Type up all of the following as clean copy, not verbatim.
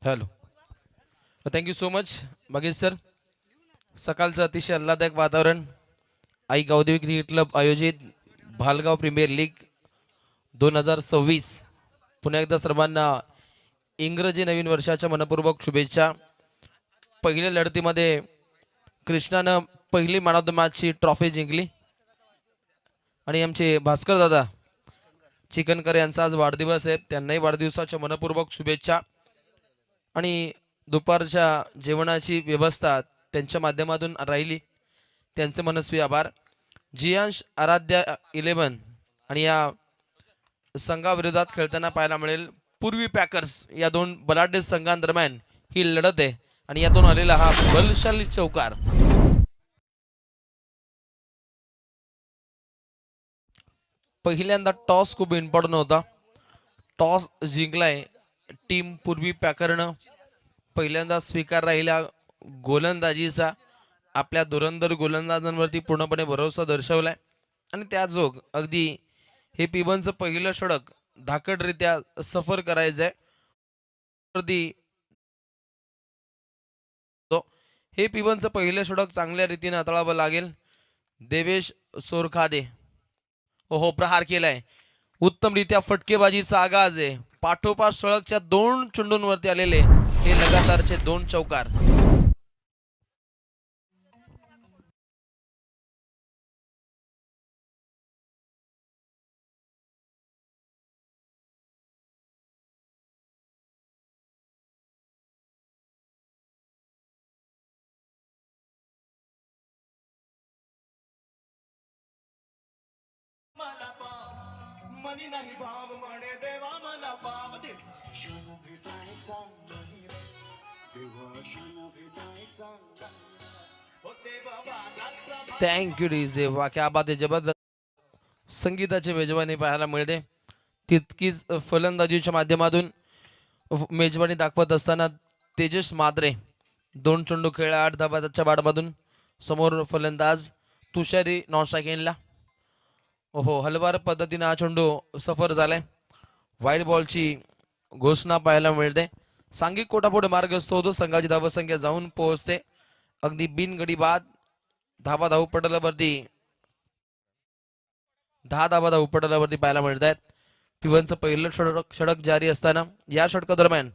Hello. Thank you so much Magesh sir. सकाळचं अतिशय आल्हाददायक वातावरण. आई गावदेवी क्रिकेट क्लब आयोजित भालगाव प्रीमियर लीग 2026. पुन्हा एकदा सर्वांना इंग्रजी नवीन वर्षाच्या मनपूर्वक शुभेच्छा. पहिल्या लढतीमध्ये कृष्णानं पहिली मॅन ऑफ द मॅचची ट्रॉफी जिंकली आणि आमचे भास्कर दादा चिकनकर यांचा आज वाढदिवस आहे. त्यांनाही वाढदिवसाच्या मनपूर्वक शुभेच्छा. आणि दुपारच्या जेवणाची व्यवस्था त्यांच्या माध्यमातून राहिली, त्यांचे मनस्वी आभार. जियांश आराध्या 11 आणि या संघाविरोधात खेळताना पाहायला मिळेल पूर्वी पॅकर्स या दोन बलाढ्य संघांदरम्यान ही लढत आहे आणि यातून आलेला हा बलशाली चौकार. पहिल्यांदा टॉस खूप इम्पॉर्टंट होता. टॉस जिंकलाय टीम पूर्वी पॅकरनं. पहिल्यांदा स्वीकार राहिला गोलंदाजीचा. आपल्या धुरंधर गोलंदाजांवरती पूर्णपणे भरोसा दर्शवलाय आणि त्याजोग अगदी हे पिबनचं पहिलं षटक धाकटरित्या सफर करायचंय. हे पिबनचं पहिलं षटक चांगल्या रीतीने हाताळावं लागेल. देवेश सोरखादे हो प्रहार केलाय. उत्तमरित्या फटकेबाजीचा आगाज आहे. पाठोपाठ सळगच्या 2 चेंडूंवरती आलेले हे लगातारचे 2 चौकार. मनी नाही भाव म्हणे देवा मला पाव दे क्षण भेटायचा नाही देवा क्षण भेटायचा होते बाबा थँक्यू डीजे. वा क्या बात आहे. जबरदस्त संगीताची मेजवानी पाहायला मिळते. तितकीच फलंदाजीच्या माध्यमातून मेजवानी दाखवत असताना तेजस मात्रे 2 चेंडू खेळला 8 धाबाच्या बाडमधून. समोर फलंदाज तुषारी नॉन स्ट्रायकिंगला. हो हलवार पद्धतीने हा चेंडू सफर झालाय. व्हाईट बॉलची घोषणा पाहायला मिळते. सांघिक कोटापुढे मार्ग होतो. संघाची धावसंख्या जाऊन पोहोचते अगदी बिनगडी बाद. धाव पटलावरती 10 धाव पटलावरती पाहायला मिळत आहेत. पिवनचं पहिलं षटक जारी असताना या षटकादरम्यान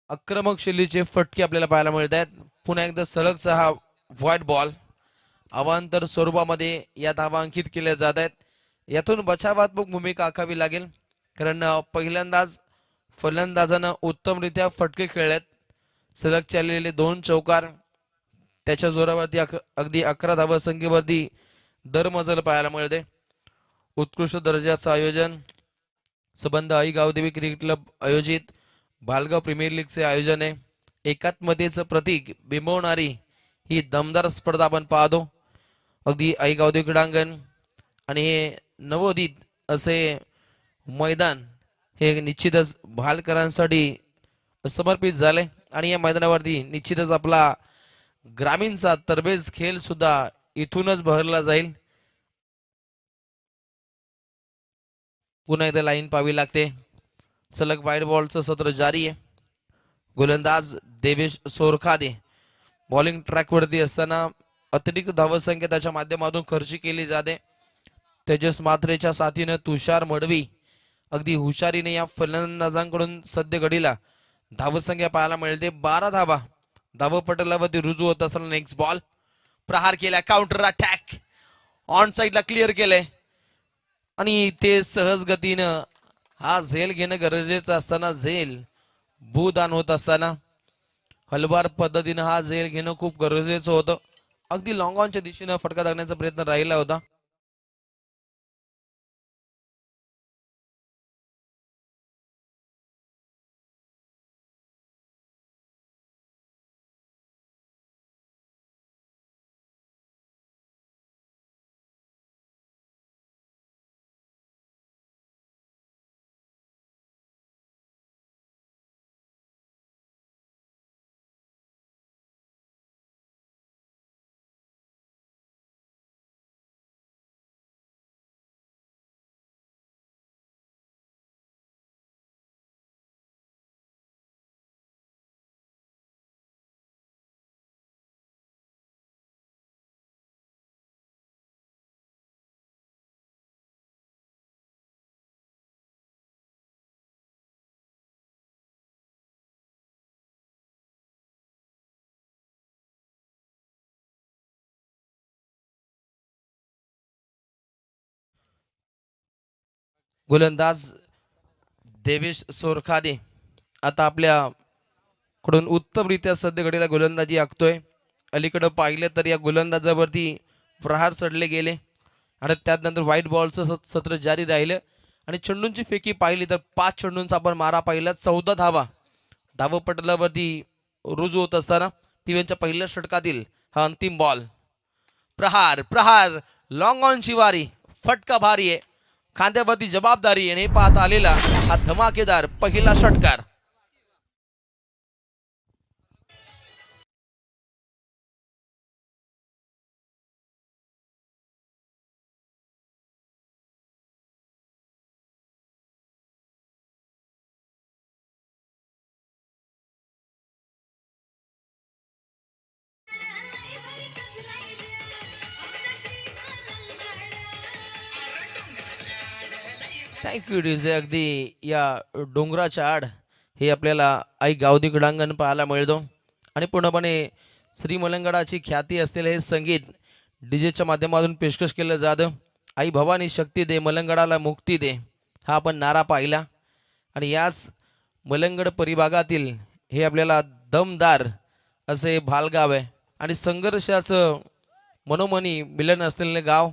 आक्रमक शैलीचे फटके आपल्याला पाहायला मिळत आहेत. पुन्हा एकदा सलगचा हा व्हाईट बॉल अवांतर स्वरूपामध्ये या धावा अंकित केल्या जात आहेत. यातून बचावात्मक भूमिका आखावी लागेल कारण पहिल्यांदाच फलंदाजानं उत्तमरित्या फटके खेळलेत. सलग चाललेले 2 चौकार त्याच्या जोरावरती अगदी 11 धावा संख्येवरती दरमजल पाहायला मिळते. उत्कृष्ट दर्जाचं आयोजन संबंध आई गावदेवी क्रिकेट क्लब आयोजित भालगाव प्रीमियर लीगचे आयोजन आहे. एकात्मतेचं प्रतीक बिंबवणारी ही दमदार स्पर्धा आपण पाहतो. अगदी आई गावदेवी क्रीडांगण आणि हे नवोदित असे मैदान हे निश्चितच भालकरांसाठी समर्पित झाले आणि या मैदानावरती निश्चितच आपला ग्रामीणचा तरबेज खेळ सुद्धा इथूनच बहरला जाईल. पुन्हा एकदा लाईन पाहावी लागते. सलग वाईड बॉलचं सत्र जारी आहे. गोलंदाज देवेश सोरखादे बॉलिंग ट्रॅकवरती असताना अतिरिक्त धावसंख्या त्याच्या माध्यमातून खर्ची केली जाते. तेजस मात्रेच्या साथीनं तुषार मडवी अगदी हुशारीने या फलंदाजांकडून सध्या घडीला धावसंख्या पाहायला मिळते. 12 धावा धावपटलावरती रुजू होत असताना नेक्स्ट बॉल प्रहार केला. काउंटर अटॅक ऑन साईडला क्लिअर केलंय आणि ते सहज गतीनं हा झेल घेणं गरजेचं असताना झेल भूदान होत असताना हलवार पद्धतीनं हा झेल घेणं खूप गरजेचं होतं. अगदी लॉंग ऑनच्या दिशेनं फटका टाकण्याचा प्रयत्न राहिला होता. गोलंदाज देवेश सोरखादे आता आपल्या कडून उत्तमरित्या सध्या घडीला गोलंदाजी आखतोय. अलीकडे पाहिलं तर या गोलंदाजावरती प्रहार चढले गेले आणि त्यानंतर व्हाईट बॉलचं सत्र जारी राहिलं आणि चेंडूंची फेकी पाहिली तर 5 चेंडूंचा आपण मारा पाहिला. 14 धावा धावपटलावरती रुजू होत असताना पीव्हीच्या पहिल्या षटकातील हा अंतिम बॉल. प्रहार प्रहार लॉंग ऑनची वारी. फटका भारी आहे. खांद्यावरती जबाबदारी आणि पाहता आलेला हा धमाकेदार पहिला षटकार. Thank you DJ. अगदी या डोंगराच्या आड हे आपल्याला आई गावदी क्रीडांगण पाहायला मिळतो आणि पूर्णपणे श्री मलंगडाची ख्याती असलेले हे संगीत डीजेच्या माध्यमातून पेशकश केलं जातं. आई भवानी शक्ती दे, मलंगडाला मुक्ती दे, हा आपण नारा पाहिला. आणि याच मलंगड परिभागातील हे आपल्याला दमदार असे भालगाव आहे आणि संघर्षाचं मनोमनी मिलन असलेलं गाव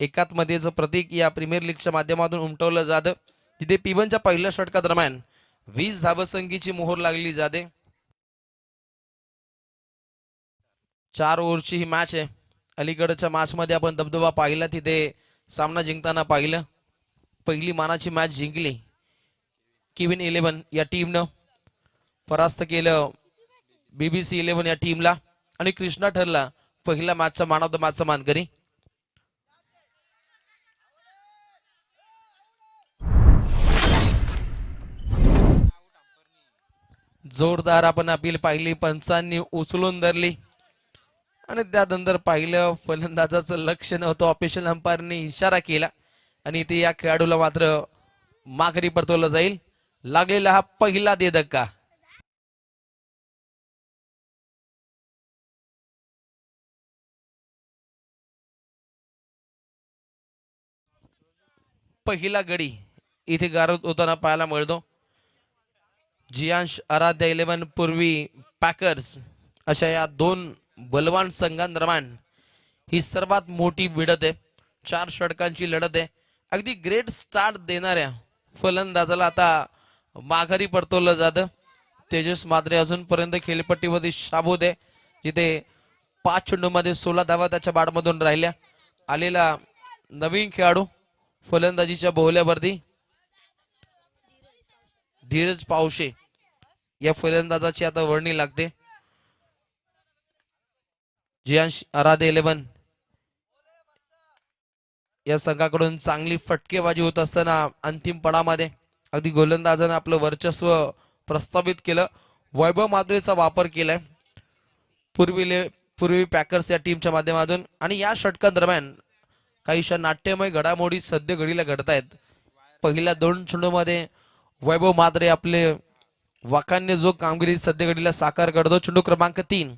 एकात्मतेचं प्रतीक या प्रीमियर लीगच्या माध्यमातून उमटवलं जातं. जिथे पीव्हीच्या पहिल्या षटकादरम्यान 20 धावसंख्येची मोहर लागली जाते. 4 ओव्हरची ही मॅच आहे. अलीकडच्या मॅचमध्ये आपण दबदबा पाहिला, तिथे सामना जिंकताना पाहिलं. पहिली मानाची मॅच जिंकली किविन 11 या टीमनं. परास्त केलं BBC 11 या टीमला आणि कृष्णा ठरला पहिल्या मॅचचा मॅन ऑफ द मॅचचा मानकरी. जोरदार आपण अपील पाहिली, पंचांनी उचलून धरली आणि त्यानंतर पाहिलं फलंदाजाचं लक्ष नव्हतं. ऑफिशियल अंपायरने इशारा केला आणि ते या खेळाडूला मात्र माघारी परतवलं जाईल. लागलेला हा पहिला दे धक्का. पहिला गडी इथे गारत होताना पाहायला मिळतो. जियांश आराध्या 11 पूर्वी पॅकर्स अशा या 2 बलवान संघांदरम्यान ही सर्वात मोठी भिडत आहे. 4 षटकांची लढत आहे. अगदी ग्रेट स्टार्ट देणाऱ्या फलंदाजाला आता माघारी परतवलं जातं. तेजस मात्रे अजूनपर्यंत खेळपट्टीवरती शाबूत आहे, जिथे 5 चेंडूमध्ये 16 धावा त्याच्या बॅटमधून राहिल्या. आलेला नवीन खेळाडू फलंदाजीच्या बोहल्यावरती धीरज पावशे या फलंदाजाची आता वर्णी लागते. जियांश आराधे 11 या संघाकडून चांगली फटकेबाजी होत असताना अंतिम पडामध्ये अगदी गोलंदाजानं आपलं वर्चस्व प्रस्थापित केलं. वैभव मात्रेचा वापर केलाय पूर्वी पॅकर्स या टीमच्या माध्यमातून आणि या षटकांदरम्यान काहीशा नाट्यमय घडामोडी सध्या घडीला घडतायत. पहिल्या 2 चेंडूमध्ये वैभव मात्रे आपले वाखान्य जो कामगिरी सध्या घडीला साकार करतो. चेंडू क्रमांक 3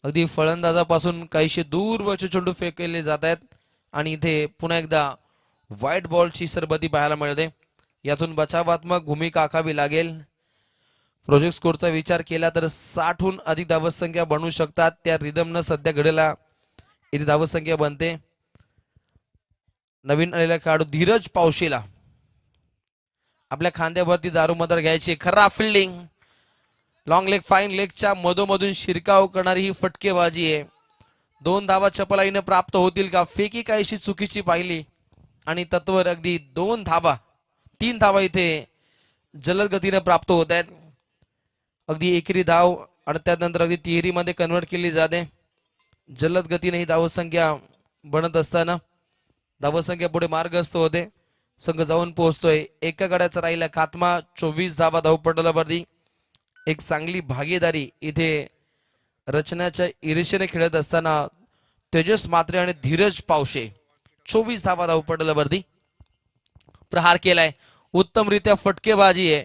अगदी फलंदाजापासून काहीशे दूरवरचे चेंडू फेकले जात आहेत आणि इथे पुन्हा एकदा व्हाईट बॉलची सरबती पाहायला मिळते. यातून बचावात्मक भूमिका आखावी लागेल. प्रोजेक्ट स्कोरचा विचार केला तर 60हून अधिक धावसंख्या बनवू शकतात. त्या रिदमनं सध्या घडीला इथे धावसंख्या बनते. नवीन आलेला खेळाडू धीरज पावशेला आपल्या खांद्यावरती दारूमदार घ्यायची. खरा फिल्डिंग, लॉंग लेग, फाईन लेगच्या मधोमधून शिरकाव करणारी ही फटकेबाजी आहे. 2 धावा चपलाईने प्राप्त होतील का? फेकी काहीशी चुकीची पाहिली आणि तत्वर अगदी 2 धावा, 3 धावा इथे जलद गतीने प्राप्त होत आहेत. अगदी एकेरी धाव आणि त्यानंतर अगदी तिहेरी मध्ये कन्वर्ट केली जाते. जलद गतीने ही धावसंख्या बनत असताना धावसंख्या पुढे मार्गस्थ होते. संघ जाऊन पोहोचतोय. एका गड्याचा राहिला खात्मा. 24 धावा धावपटलावरती एक चांगली भागीदारी इथे रचनाच्या इरेशेने खेळत असताना तेजस मात्रे आणि धीरज पावशे 24 धावा धावपटलावरती प्रहार केलाय. उत्तमरित्या फटकेबाजी आहे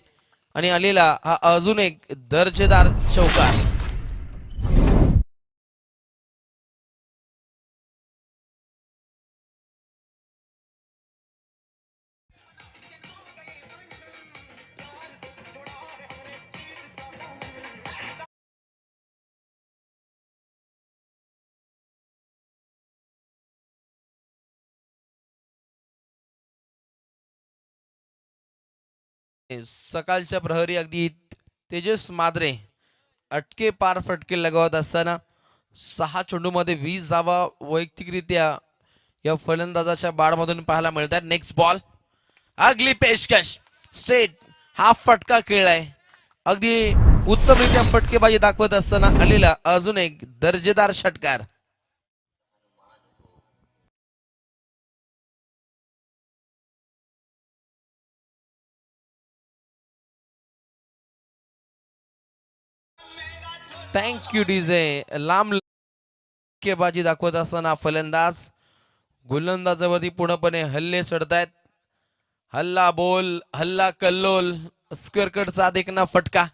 आणि आलेला हा अजून एक दर्जेदार चौकार. सकाळच्या प्रहरी अगदी तेजस माद्रे अटके पार फटके लगावत असताना 6 चेंडूमध्ये 20 धावा वैयक्तिकरित्या या फलंदाजाच्या बाडमधून पाहायला मिळतात. नेक्स्ट बॉल, अगली पेशकश, स्ट्रेट हाफ फटका खेळलाय. अगदी उत्तमरित्या फटकेबाजी दाखवत असताना आलेला अजून एक दर्जेदार षटकार. Thank you DJ. लांब फटकेबाजी दाखवत असताना फलंदाज गोलंदाजावरती पूर्णपणे हल्ले चढतायत. हल्ला बोल, हल्ला कल्लोल, स्क्वेअर कटचा देखना फटका.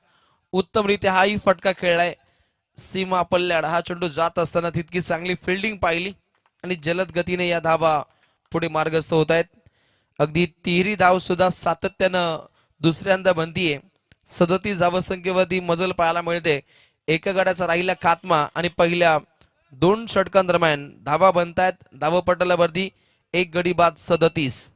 उत्तमरित्या हाही फटका खेळलाय. सीमा पल्ल्याड हा चेंडू जात असताना तितकी चांगली फिल्डिंग पाहिली आणि जलद गतीने या धावा पुढे मार्गस्थ होत आहेत. अगदी तिहेरी धाव सुद्धा सातत्यानं दुसऱ्यांदा बनतीये. 37 धावसंख्येवरती मजल पाहायला मिळते. एका गड्याचा राहिला खात्मा आणि पहिल्या 2 षटकांदरम्यान धावा बनतायत. धावपटलावरती एक गडी बाद 37.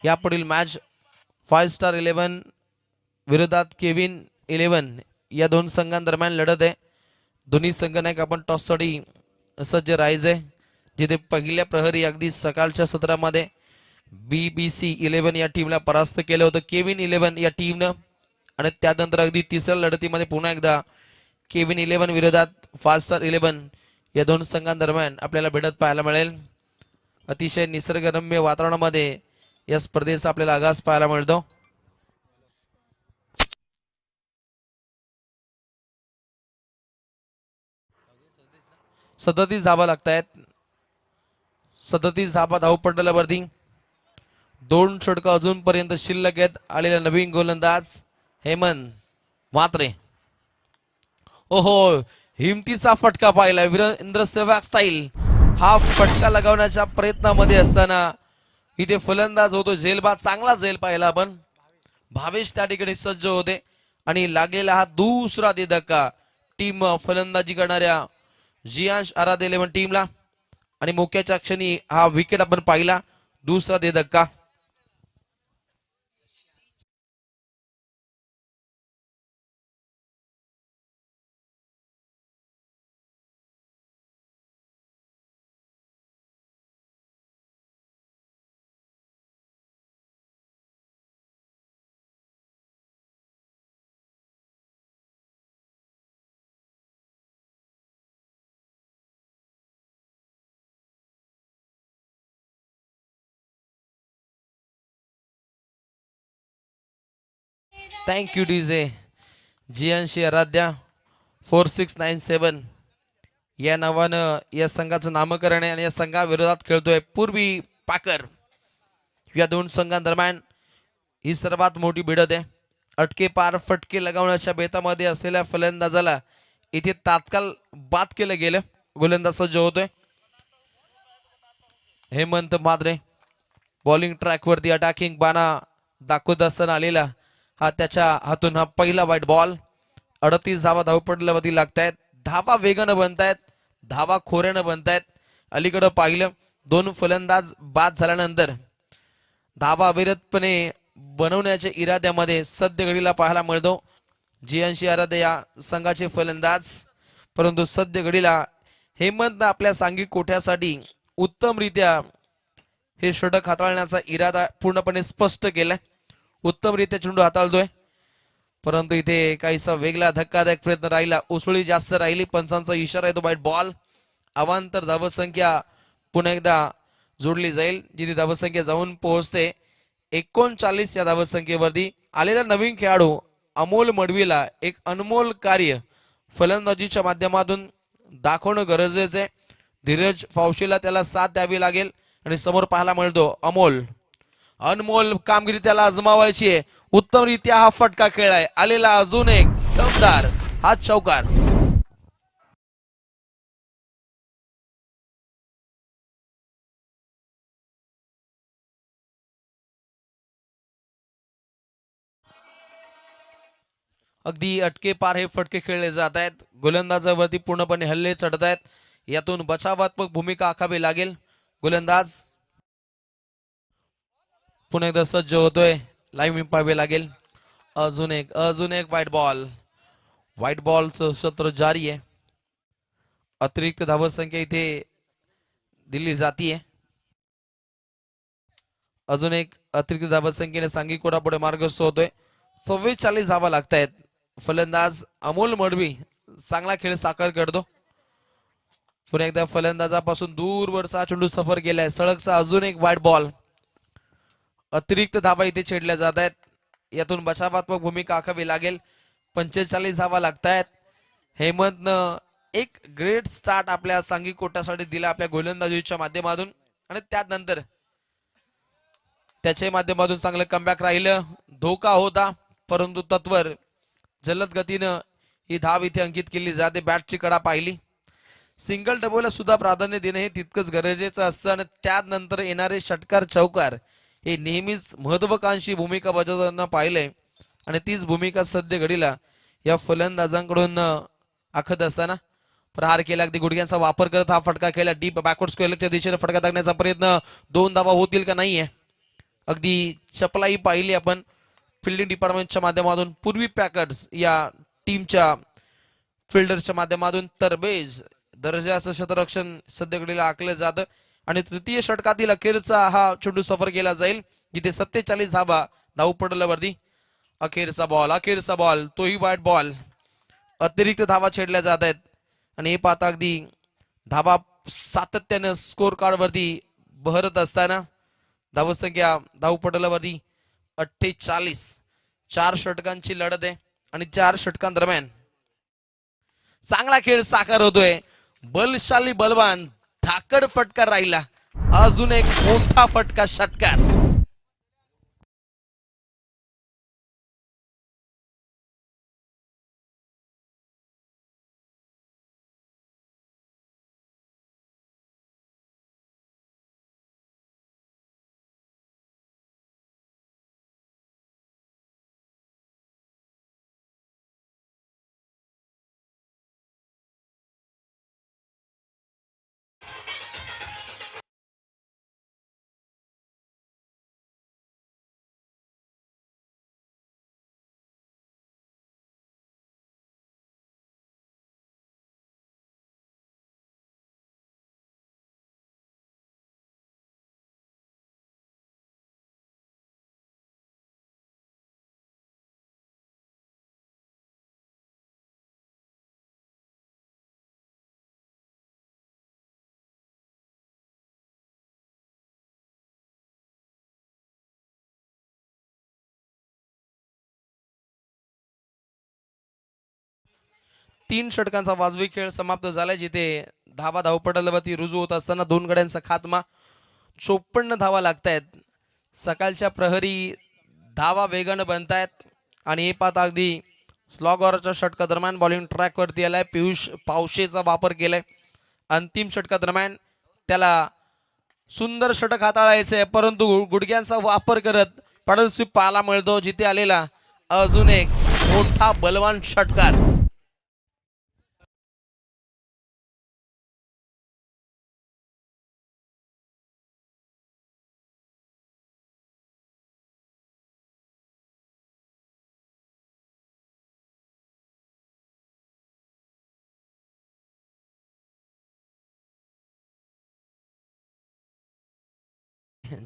यापुढील मॅच 5 स्टार 11 विरोधात केविन 11 या दोन संघांदरम्यान लढत आहे. दोन्ही संघ नाही का आपण टॉससाठी सज्ज राहायचंय. जिथे पहिल्या प्रहरी अगदी सकाळच्या सत्रामध्ये BBC 11 या टीमला परास्त केलं होतं केविन 11 या टीमनं. आणि त्यानंतर अगदी तिसऱ्या लढतीमध्ये पुन्हा एकदा केविन 11 विरोधात 5 स्टार 11 या दोन संघांदरम्यान आपल्याला भिडत पाहायला मिळेल. अतिशय निसर्गरम्य वातावरणामध्ये या स्पर्धेचा आपल्याला आगाज पाहायला मिळतो. सदतीस धावा लागतायत. 37 धावा धावपटलावरती 2 षटकं अजूनपर्यंत शिल्लक आहेत. आलेला नवीन गोलंदाज हेमंत म्हात्रे. ओहो, हिमतीचा फटका पाहिला. वीरेंद्र सेहवाग स्टाईल हा फटका लगावण्याच्या प्रयत्नामध्ये असताना इथे फलंदाज होतो झेलबाद. चांगला झेल पाहिला आपण. भावेश त्या ठिकाणी सज्ज होते आणि लागलेला हा दुसरा दे धक्का टीम फलंदाजी करणाऱ्या जियांश आराधे 11 टीमला. आणि मोक्याच्या क्षणी हा विकेट आपण पाहिला. दुसरा दे धक्का. Thank you DJ. जियांशी आराध्या 4697 या नावानं या संघाचं नामकरण आहे आणि या संघाविरोधात खेळतोय पूर्वी पाकर. या दोन संघांदरम्यान ही सर्वात मोठी भिडत आहे. अटके पार फटके लगावण्याच्या बेतामध्ये असलेल्या फलंदाजाला इथे तात्काळ बाद केलं गेलं. गोलंदाज सज्ज होतोय. हेमंत म्हात्रे बॉलिंग ट्रॅकवरती अटॅकिंग बाणा दाखवत असताना आलेला हा त्याच्या हातून हा पहिला वाईट बॉल. 38 धावा धावपटलावरती लागतायत. धावा वेगानं बनतायत. धावा खोऱ्यानं बनतायत. अलीकडं पाहिलं 2 फलंदाज बाद झाल्यानंतर धावा अविरतपणे बनवण्याच्या इराद्यामध्ये सद्य घडीला पाहायला मिळतो जियांशी आराधे या संघाचे फलंदाज. परंतु सद्य घडीला हेमंत आपल्या सांघिक कोठ्यासाठी उत्तमरित्या हे षटक हाताळण्याचा इरादा पूर्णपणे स्पष्ट केलाय. उत्तमरित्या चेंडू हाताळतोय. परंतु इथे काहीसा वेगळा धक्कादायक प्रयत्न राहिला. उसळी जास्त राहिली. पंचांचा इशारा येतो वाईट बॉल. अवांतर धावसंख्या पुन्हा एकदा जोडली जाईल. जिथे धावसंख्या जाऊन पोहोचते 39 या धावसंख्येवरती. आलेला नवीन खेळाडू अमोल मडवीला एक अनमोल कार्य फलंदाजीच्या माध्यमातून दाखवणं गरजेचं आहे. धीरज फावशीला त्याला साथ द्यावी लागेल. आणि समोर पाहायला मिळतो अनमोल कामगिरी त्याला आजमावायची आहे. उत्तमरित्या हा फटका खेळाय. आलेला अजून एक दमदार हा चौकार. अगदी अटके पार हे फटके खेळले जात आहेत. गोलंदाजावरती पूर्णपणे हल्ले चढत आहेत. यातून बचावात्मक भूमिका आखावी लागेल. गोलंदाज पुन्हा एकदा सज्ज होतोय. लाईव्ह पाहावे लागेल. अजून एक व्हाईट बॉलचं सत्र जारी आहे. अतिरिक्त धावसंख्या इथे दिली जातीये. अजून एक अतिरिक्त धावसंख्येने सांघिक कोरापुढे मार्गस्थ होतोय. 44 धावा लागतायत. फलंदाज अमोल मडवी चांगला खेळ साकार करतो. पुन्हा एकदा फलंदाजापासून दूरवरचा चेंडू सफर केलाय. सळगचा अजून एक व्हाईट बॉल. अतिरिक्त धावा इथे छेडल्या जात आहेत. यातून बचावात्मक भूमिका आखावी लागेल. 45 धावा लागतायत. हेमंतनं एक ग्रेट स्टार्ट आपल्या सांघिक कोट्यासाठी दिला आपल्या गोलंदाजीच्या माध्यमातून आणि त्यानंतर त्याच्या माध्यमातून चांगलं कमबॅक राहिलं. धोका होता परंतु तत्वर जलद गतीनं ही धाव इथे अंकित केली जाते. बॅटची कडा पाहिली. सिंगल डबलला सुद्धा प्राधान्य देणं हे तितकंच गरजेचं असतं आणि त्यानंतर येणारे षटकार चौकार हे नेहमीच महत्वाकांक्षी भूमिका बजावताना पाहिलंय आणि तीच भूमिका सध्या घडीला या फलंदाजांकडून आखत असताना प्रहार केला. अगदी गुडघ्यांचा वापर करत हा फटका केला. डीप बॅकवर्ड स्क्वेअरच्या दिशेने फटका टाकण्याचा प्रयत्न. 2 धावा होतील का नाहीये. अगदी चपलाई पाहिली आपण फिल्डिंग डिपार्टमेंटच्या माध्यमातून. पूर्वी पॅकर्स या टीमच्या फिल्डरच्या माध्यमातून तरबेज दर्जाचं क्षेत्ररक्षण सध्या घडीला आखलं जातं आणि तृतीय षटकातील अखेरचा हा चेंडू सफर केला जाईल जिथे 47 धावा धाव पडल्यावरती. अखेरचा बॉल तोही व्हाईट बॉल. अतिरिक्त धावा छेडल्या जात आहेत आणि हे पाहता अगदी धावा सातत्यानं स्कोर कार्ड वरती बहरत असताना धावसंख्या धाव पडल्यावरती 48. 4 षटकांची लढत आहे आणि 4 षटकांदरम्यान चांगला खेळ साकार होतोय. बलशाली बलवान ठाकड फटका राहिला. अजून एक मोठा फटका षटकार. तीन षटकांचा वाजवी खेळ समाप्त झालाय जिथे धावा धावपटावरती रुजू होत असताना 2 गड्यांचा खात्मा. 54 धावा लागतायत. सकाळच्या प्रहरी धावा वेगानं बनतायत आणि हे पाहता अगदी स्लॉगरच्या षटकादरम्यान बॉलिंग ट्रॅक वरती आलाय. पियुष पावशेचा वापर केलाय. अंतिम षटकादरम्यान त्याला सुंदर षटक हाताळायचंय परंतु गुडघ्यांचा वापर करत पडल स्वीप पाहायला मिळतो जिथे आलेला अजून एक मोठा बलवान षटकार.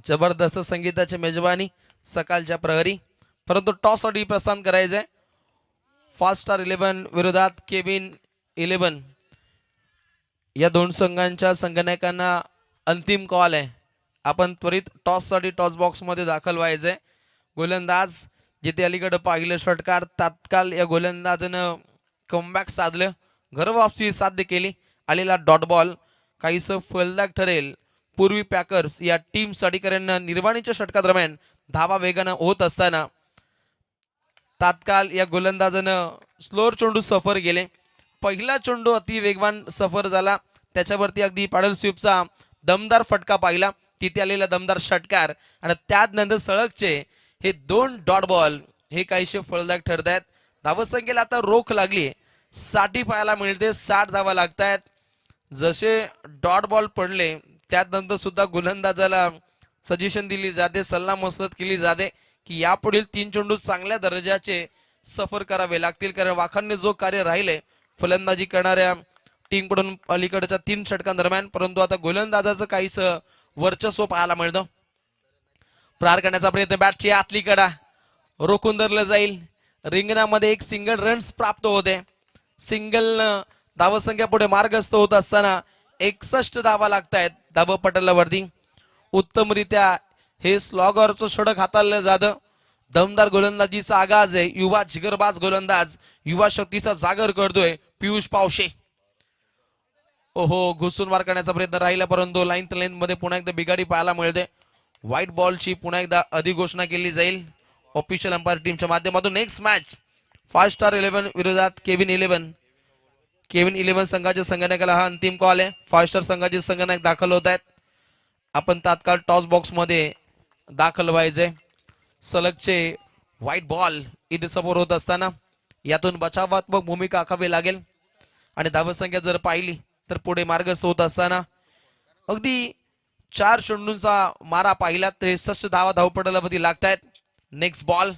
जबरदस्त संगीताची मेजबानी सकाळच्या प्रहरी परंतु टॉस साठी प्रस्थान करायचंय. फास्ट स्टार 11 विरोधात केविन 11 या 2 संघांच्या संगणकांना अंतिम कॉल आहे. आपण त्वरित टॉस साठी टॉस बॉक्स मध्ये दाखल व्हायचंय. गोलंदाज जिथे अलीकडे पाहिलं षटकार तात्काळ या गोलंदाजानं कमबॅक साधलं. घरवापसी साध्य केली. आलेला डॉट बॉल काहीसं फलदायक ठरेल पूर्वी पॅकर्स या टीम साठी कारण निर्वाणीच्या षटकादरम्यान धावा वेगानं होत असताना तात्काळ या गोलंदाजानं स्लोअर चेंडू सफर केले. पहिला चेंडू अति वेगवान सफर झाला. त्याच्यावरती अगदी पॅडल स्वीपचा दमदार फटका पाहिला. तिथे आलेला दमदार षटकार आणि त्यानंतर सळगचे हे 2 डॉट बॉल हे काहीशे फलदायक ठरत आहेत. धावसंख्येला आता रोख लागली. 60 पाहायला मिळते. 60 धावा लागतायत. जसे डॉट बॉल पडले त्यानंतर सुद्धा गोलंदाजाला सजेशन दिली जाते, सल्ला मसलत केली जाते की यापुढील 3 चेंडू चांगल्या दर्जाचे सफर करावे लागतील, कारण वाखाणणे जो कार्य राहिले फलंदाजी करणाऱ्या टीम कडून अलीकडच्या 3 षटकांदरम्यान, परंतु आता गोलंदाजाचं काहीच वर्चस्व पाहायला मिळतं. प्रहार करण्याचा प्रयत्न, बॅटची आतली कडा रोखून धरलं जाईल. रिंगणामध्ये एक सिंगल रन्स प्राप्त होते. सिंगल धावसंख्या पुढे मार्गस्थ होत असताना 61 धावा लागतायत धावपटलावरती. उत्तमरित्या हे स्लॉगरचं षटक हाताळलं जातं. दमदार गोलंदाजीचा आगाज आहे. युवा जिगरबाज गोलंदाज, युवा शक्तीचा जागर करतोय पियुष पावशे. ओहो, घुसून वार करण्याचा प्रयत्न राहिला, परंतु लाईन मध्ये पुन्हा एकदा बिघाडी पाहायला मिळते. व्हाईट बॉलची पुन्हा एकदा अधिघोषणा केली जाईल ऑफिशियल अंपायर टीमच्या माध्यमातून. नेक्स्ट मॅच 5 स्टार 11 विरोधात केविन 11. केविन 11 संघाच्या संगणकाला हा अंतिम कॉल आहे. 5 स्टार संघाचे संगणक दाखल होत आहेत. आपण तात्काळ टॉस बॉक्स मध्ये दाखल व्हायचे. सलगचे व्हाईट बॉल इथे समोर होत असताना यातून बचावात्मक भूमिका आखावी लागेल आणि धावसंख्या जर पाहिली तर पुढे मार्गस्थ होत असताना अगदी 4 चेंडूंचा मारा पाहिला 63 धावा धावपटलावरती लागतायत. नेक्स्ट बॉल,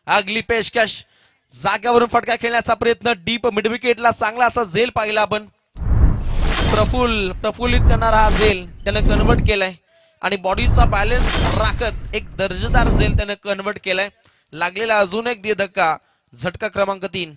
अगली पेशकश, जाग्यावरून फटका खेळण्याचा प्रयत्न, डीप मिड विकेटला चांगला असा झेल पाहिला आपण. प्रफुल्लित करणारा हा झेल त्याने कन्वर्ट केलाय आणि बॉडीचा बॅलन्स राखत एक दर्जेदार झेल त्याने कन्वर्ट केलाय. लागलेला अजून एक धक्का, झटका क्रमांक 3.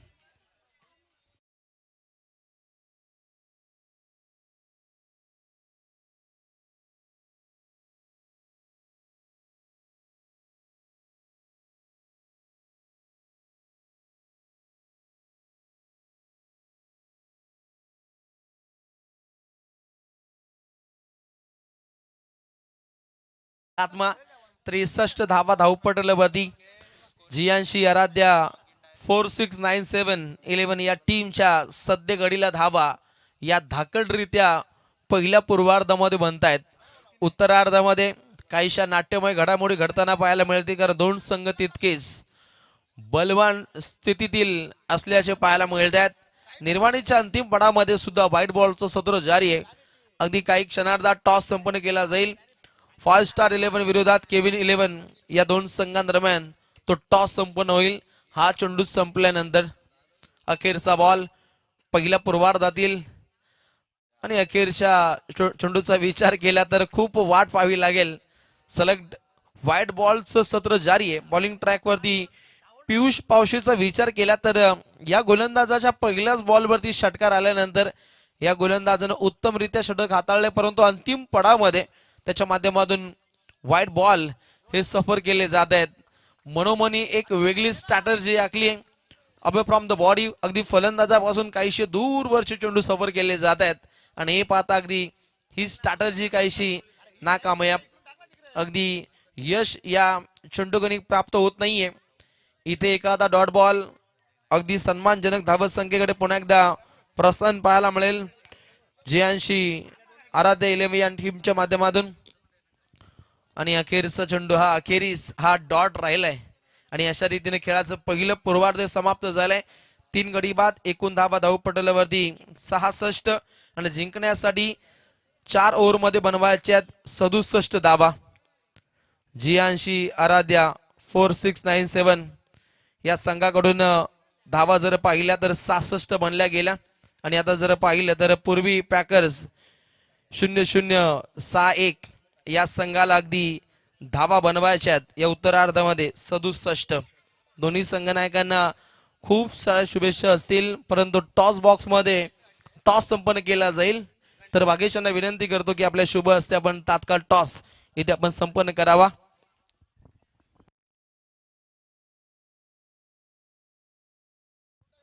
आत्मा 63 धावा धावपटलावरती. जियांशी आराध्या 4697-11 या टीमच्या सध्या घडीला धावा या धाकडरित्या पहिल्या पूर्वार्धामध्ये बनतायत. उत्तरार्धामध्ये काहीशा नाट्यमय घडामोडी घडताना पाहायला मिळते, कारण 2 संघ तितकेच बलवान स्थितीतील असल्याचे पाहायला मिळत आहेत. निर्वाणीच्या अंतिम पडामध्ये सुद्धा व्हाईट बॉलचं सत्र जारी आहे. अगदी काही क्षणार्धात टॉस संपन्न केला जाईल. 5 स्टार 11 विरोधात केविन 11 या 2 संघांदरम्यान तो टॉस संपन्न होईल. हा चेंडू संपल्यानंतर अखेरचा बॉल पहिल्या पूर्वार्धातील आणि अखेरच्या चेंडूचा विचार केला तर खूप वाट पाहावी लागेल. सलग व्हाईट बॉलचं सत्र जारी आहे. बॉलिंग ट्रॅकवरती पियुष पावशेचा विचार केला तर या गोलंदाजाच्या पहिल्याच बॉलवरती षटकार आल्यानंतर या गोलंदाजानं उत्तमरित्या षटक हाताळले, परंतु अंतिम पडावामध्ये त्याच्या माध्यमातून व्हाईट बॉल हे सफर केले जात आहेत. मनोमनी एक वेगळी स्ट्रॅटर्जी आखली आहे. अबे फ्रॉम द बॉडी अगदी फलंदाजापासून काहीशे दूरवरचे चेंडू सफर केले जात आहेत आणि हे पाहता अगदी ही स्ट्रॅटर्जी काहीशी नाकामयाब. अगदी यश या चेंडूगणिक प्राप्त होत नाहीये. इथे एखादा डॉट बॉल अगदी सन्मानजनक धावत संख्येकडे पुन्हा एकदा प्रस्थान पाहायला मिळेल जियांशी आराध्य 11 या टीमच्या माध्यमातून. आणि अखेरचा चेंडू हा अखेरीस हा डॉट राहिलाय आणि अशा रीतीने खेळाचं पहिलं पूर्वार्ध समाप्त झालंय. 3 गडी बाद, एकूण धावा धावपटलावरती 66 आणि जिंकण्यासाठी 4 ओव्हर मध्ये बनवायच्या 67 धावा. जियांशी आराध्या 4697 या संघाकडून धावा जर पाहिल्या तर 66 बनल्या गेल्या आणि आता जर पाहिलं तर पूर्वी पॅकर्स 0061 या संघाला अगदी धावा बनवायच्यात या उत्तरार्धामध्ये 67. दोन्ही संघनायकांना खूप साऱ्या शुभेच्छा असतील, परंतु टॉस बॉक्स मध्ये टॉस संपन्न केला जाईल. तर भागेशांना विनंती करतो की आपल्या शुभ हस्ते आपण तात्काळ टॉस इथे आपण संपन्न करावा.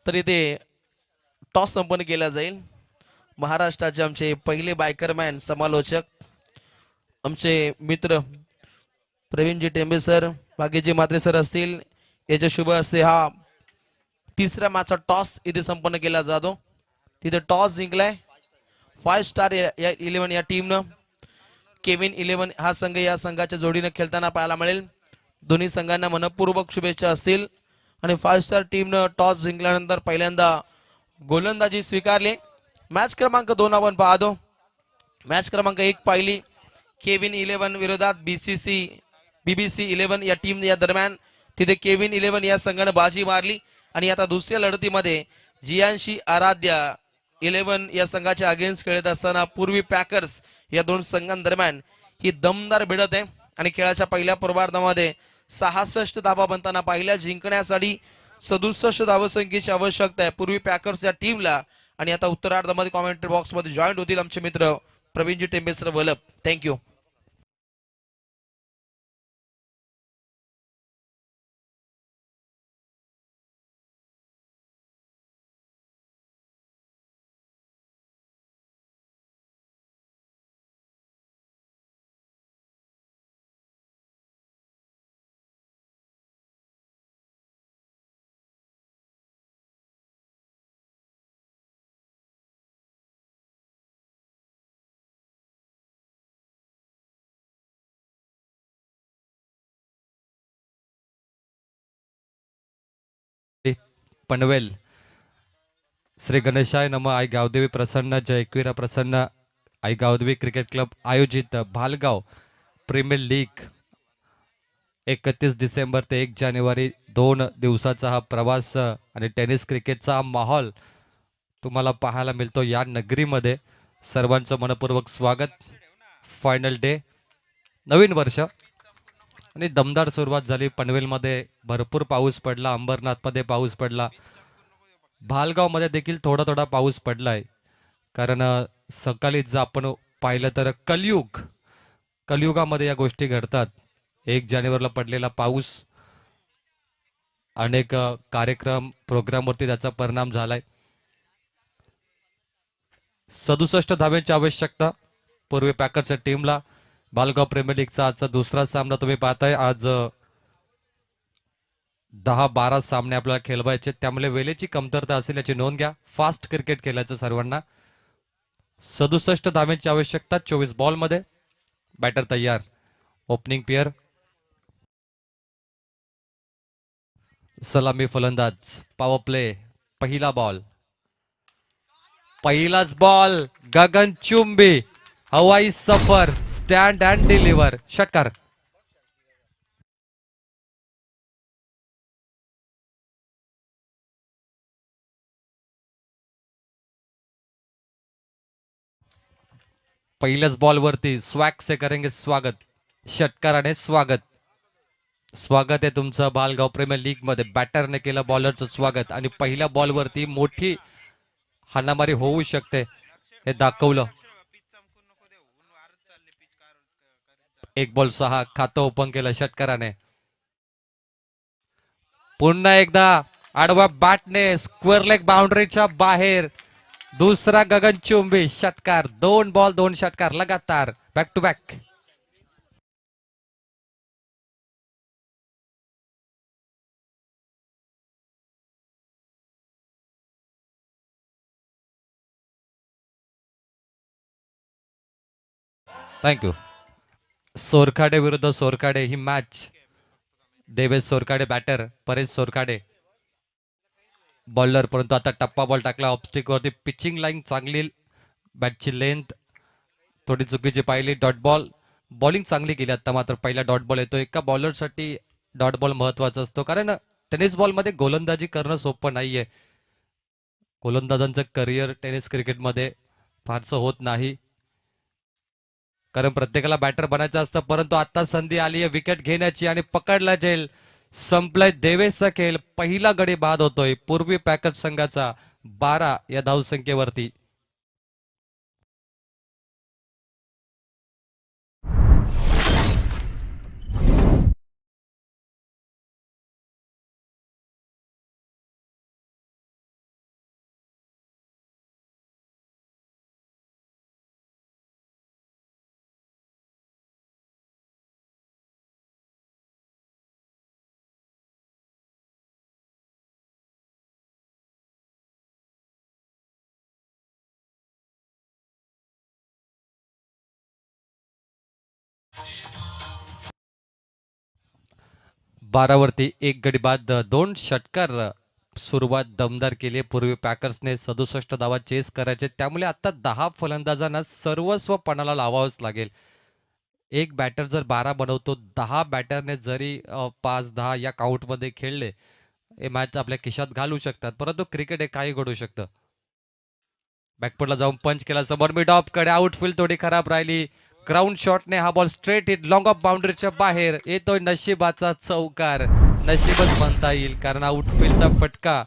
तर इथे टॉस संपन्न केला जाईल. महाराष्ट्राचे आमचे पहिले बायकरमॅन समालोचक आमचे मित्र प्रवीणजी टेंबे सर, भाग्यजी म्हात्रे सर असतील, याच्या शुभ हस्ते हा 3ऱ्या मॅचचा टॉस इथे संपन्न केला जातो. तिथे टॉस जिंकलाय 5 स्टार 11 या टीमनं. केविन 11 हा संघ या संघाच्या जोडीने खेळताना पाहायला मिळेल. दोन्ही संघांना मनपूर्वक शुभेच्छा असतील. आणि 5 स्टार टीमनं टॉस जिंकल्यानंतर पहिल्यांदा गोलंदाजी स्वीकारली. मॅच क्रमांक 2 आपण पाहतो. मॅच क्रमांक 1 पाहिली केविन 11 विरोधात बीबीसी 11 या टीम या दरम्यान. तिथे केविन 11 या संघाने बाजी मारली आणि आता दुसऱ्या लढतीमध्ये जियांशी आराध्या 11 या संघाच्या अगेन्स्ट खेळत असताना पूर्वी पॅकर्स या दोन संघांदरम्यान ही दमदार भिडत आहे. आणि खेळाच्या पहिल्या पूर्वार्धामध्ये 66 धावा बनताना पहिल्या जिंकण्यासाठी 67 धावसंख्येची आवश्यकता आहे पूर्वी पॅकर्स या टीमला. आणि आता उत्तरार्धामध्ये कॉमेंट्री बॉक्स मध्ये जॉईन होतील आमचे मित्र प्रवीणजी टेंबेसर वलप. थँक्यू. पनवेल श्री गणेशाय नम आई गावदेवी प्रसन्न जय एकवीरा प्रसन्न आई गावदेवी क्रिकेट क्लब आयोजित भालगाव प्रीमियर लीग 31 डिसेंबर ते 1 जानेवारी 2 दिवसाचा हा प्रवास आणि टेनिस क्रिकेटचा हा माहोल तुम्हाला पाहायला मिळतो या नगरीमध्ये. सर्वांचं मनपूर्वक स्वागत. फायनल डे, नवीन वर्ष आणि दमदार सुरुवात झाली. पनवेलमध्ये भरपूर पाऊस पडला, अंबरनाथमध्ये पाऊस पडला, भालगावमध्ये देखील थोडा थोडा पाऊस पडलाय. कारण सकाळीच जर आपण पाहिलं तर कलियुगामध्ये या गोष्टी घडतात. 1 जानेवारीला पडलेला पाऊस अनेक कार्यक्रम प्रोग्रामवरती त्याचा परिणाम झालाय. 67 धाब्यांची आवश्यकता पूर्वी पॅकर्सच्या टीमला. भालगाव प्रीमियर लीगचा आजचा दुसरा सामना तुम्ही पाहताय. आज 10-12 सामने आपल्याला खेळवायचे, त्यामुळे वेळेची कमतरता असेल याची नोंद घ्या. फास्ट क्रिकेट खेळायचं सर्वांना. 67 धाब्यांची आवश्यकता 24 बॉल मध्ये. बॅटर तयार. ओपनिंग पेअर सलामी फलंदाज. Power play. पहिला बॉल, पहिलाच बॉल गगनचुंबी हवाई सफर. Stand and deliver. षटकार. पहिल्याच बॉलवरती स्वॅग से करेंगे स्वागत. षटकाराने स्वागत. स्वागत आहे तुमचं भालगाव प्रीमियर लीग मध्ये. बॅटरने केलं बॉलरचं स्वागत आणि पहिल्या बॉलवरती मोठी हाणामारी होऊ शकते हे दाखवलं. 1 बॉल 6 खातं ओपन केलं षटकाराने. पुन्हा एकदा आडवा बॅटने स्क्वेअर लेग बाउंड्रीच्या बाहेर. दुसरा गगनचुंबी षटकार. 2 बॉल 2 षटकार लगातार, back to back. Thank you. Sorkhade विरुद्ध सोरखाडे ही match. Devesh Sorkhade batter, Paresh Sorkhade bowler. परंतु आता टप्पा बॉल टाकला ऑफस्टिक वरती. पिचिंग लाईन चांगली, बॅटची लेंथ थोडी चुकीची पाहिली. Dot ball. बॉलिंग चांगली केली आता, मात्र पहिला डॉट बॉल येतो. एका बॉलरसाठी डॉट बॉल महत्वाचा असतो, कारण टेनिस बॉलमध्ये गोलंदाजी करणं सोपं नाहीये. गोलंदाजांचं करिअर टेनिस क्रिकेटमध्ये फारसं होत नाही, कारण प्रत्येकाला बॅटर बनायचं असतं. परंतु आता संधी आली आहे विकेट घेण्याची आणि पकडला जाईल. संपलाय देवेशचा खेळ. पहिला गडी बाद होतोय पूर्वी पॅकर्स संघाचा 12 या धावसंख्येवरती. बारावरती 1 गडी बाद, 2 षटकार सुरुवात दमदार केली आहे. पूर्वी पॅकर्सने 67 धावा चेस करायचे, त्यामुळे आता 10 फलंदाजांना सर्वस्व पणाला लावावंच लागेल. एक बॅटर जर 12 बनवतो, 10 बॅटरने जरी 5-10 या काउंटमध्ये खेळले, हे मॅच आपल्या खिशात घालू शकतात. परंतु क्रिकेट हे काही घडू शकतं. बॅकफुटला जाऊन पंच केला समोर मिड ऑफ कडे, आउटफील्ड थोडी खराब राहिली. ग्राउंड शॉटने हा ball straight hit long off बाउंड्रीच्या बाहेर येतोय. नशिबाचा चौकार, नशीबच म्हणता येईल, कारण आउटफील्डचा फटका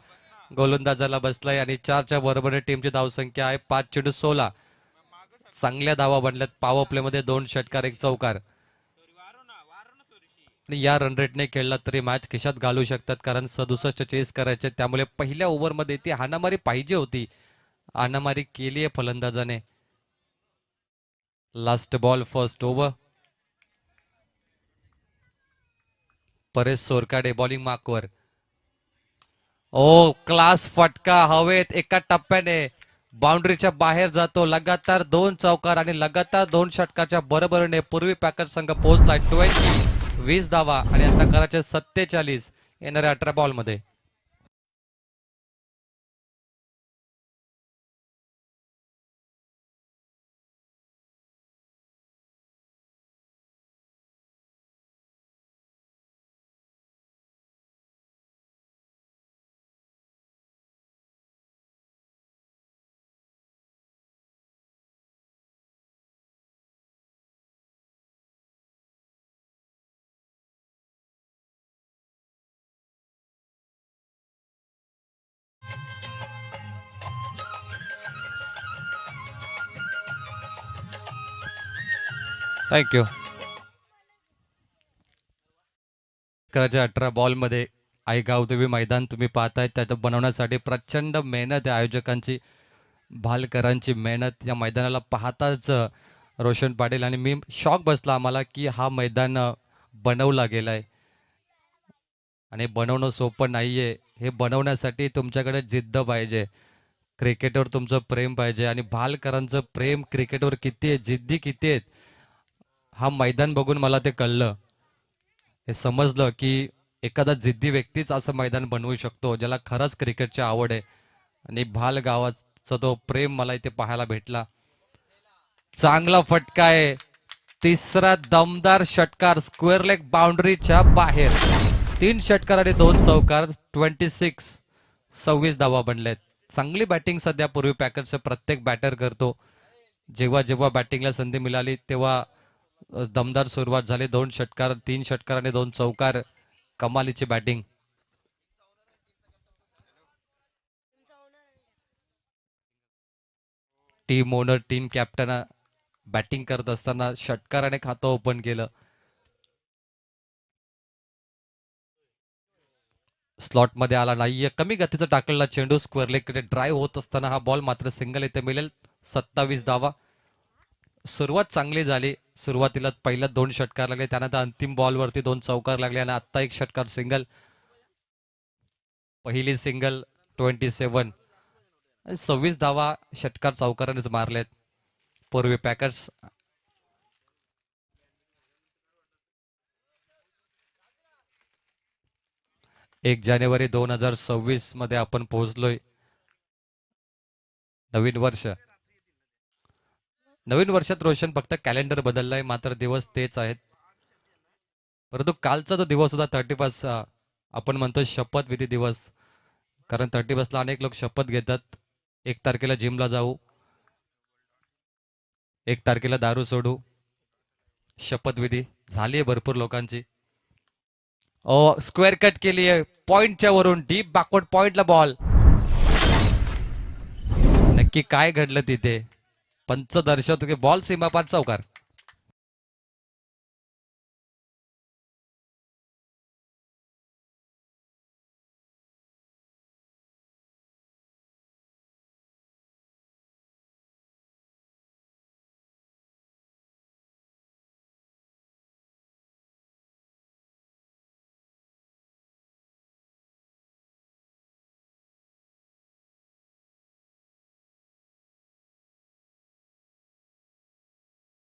गोलंदाजाला बसलाय आणि 4च्या बरोबरीने टीमची धावसंख्या आहे 5 चेंडू 16. चांगल्या धावा बनल्यात. पॉवर प्ले मध्ये 2 षटकार 1 चौकार. आणि या रन रेटने खेळला तरी मॅच खिशात घालू शकतात, कारण 67 चेस करायचे, त्यामुळे पहिल्या ओव्हरमध्ये ती हाणामारी पाहिजे होती. हाणामारी केली आहे फलंदाजाने. Last ball first over. Paresh Sorkade bowling मार्कवर. ओ क्लास फटका हवेत एका टप्प्याने बाउंड्रीच्या बाहेर जातो. लगातार 2 चौकार आणि लगातार 2 षटकाच्या बरोबरीने पूर्वी पॅकर संघ पोहोचलाय 20 धावा आणि आता करायचे 47 येणाऱ्या 18 बॉलमध्ये. थँक्यू. करायच्या 18 बॉलमध्ये आई गावदेवी मैदान तुम्ही पाहताय, त्याचं बनवण्यासाठी प्रचंड मेहनत आहे आयोजकांची, भालकरांची मेहनत. या मैदानाला पाहताच रोशन पाटील आणि मी शॉक बसला आम्हाला की हा मैदान बनवला गेलाय आणि बनवणं सोपं नाहीये. हे बनवण्यासाठी तुमच्याकडे जिद्द पाहिजे, क्रिकेटवर तुमचं प्रेम पाहिजे आणि भालकरांचं प्रेम क्रिकेटवर किती आहे, जिद्दी किती आहेत, हा मैदान बघून मला ते कळलं. हे समजलं की एखादा जिद्दी व्यक्तीच असं मैदान बनवू शकतो, ज्याला खरंच क्रिकेटची आवड आहे. आणि भाल गावाचा तो प्रेम मला इथे पाहायला भेटला. चांगला फटका आहे. तिसरा दमदार षटकार स्क्वेअर लेग बाउंड्रीच्या बाहेर. 3 षटकार आणि 2 चौकार. 26 धावा बनल्यात. चांगली बॅटिंग सध्या पूर्वी पॅकर्सचा प्रत्येक बॅटर करतो. जेव्हा जेव्हा बॅटिंगला संधी मिळाली तेव्हा दमदार सुरुवात झाली. 2 षटकार 3 षटकार आणि 2 चौकार. कमालीची batting. Team owner team captain batting करत असताना षटकाराने खातं ओपन केलं. स्लॉट मध्ये आला नाहीये. कमी गतीचा टाकलेला चेंडू स्क्वेअर लेगकडे ड्राईव्ह होत असताना हा बॉल मात्र सिंगल इथे मिळेल. 27 धावा. सुरुवात चांगली झाली. सुरुवातीला पहिल्या 2 षटकार लागले, त्यानंतर अंतिम बॉलवरती 2 चौकार लागले आणि आता 1 षटकार सिंगल. पहिली सिंगल 27. 26 धावा षटकार चौकारानेच मारलेत पूर्वी पॅकर्स. 1 जानेवारी 2026 मध्ये आपण पोहोचलोय. नवीन वर्ष. नवीन वर्षात रोशन फक्त कॅलेंडर बदललाय, मात्र दिवस तेच आहेत. परंतु कालचा तो दिवस होता 31. आपण म्हणतो शपथविधी दिवस, कारण 31ला अनेक लोक शपथ घेतात 1 तारखेला जिमला जाऊ, 1 तारखेला दारू सोडू. शपथविधी झाली आहे भरपूर लोकांची. स्क्वेअर कट केली आहे पॉइंटच्या वरून. डीप बॅकवर्ड पॉइंटला बॉल. नक्की काय घडलं तिथे? पंच दर्शवतो की बॉल सीमापार चौकार.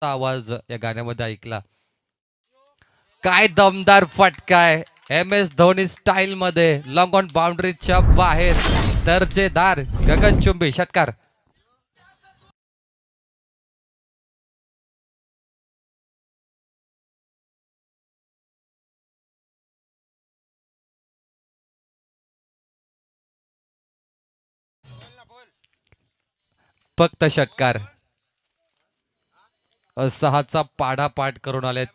आवाज या गाण्यामध्ये ऐकला. काय दमदार फटका आहे. एम एस धोनी स्टाईल मध्ये लॉंग ऑन बाउंड्रीच्या बाहेर दर्जेदार गगनचुंबी षटकार. फक्त षटकार. सहाचा पाढा पाठ करून आलेत.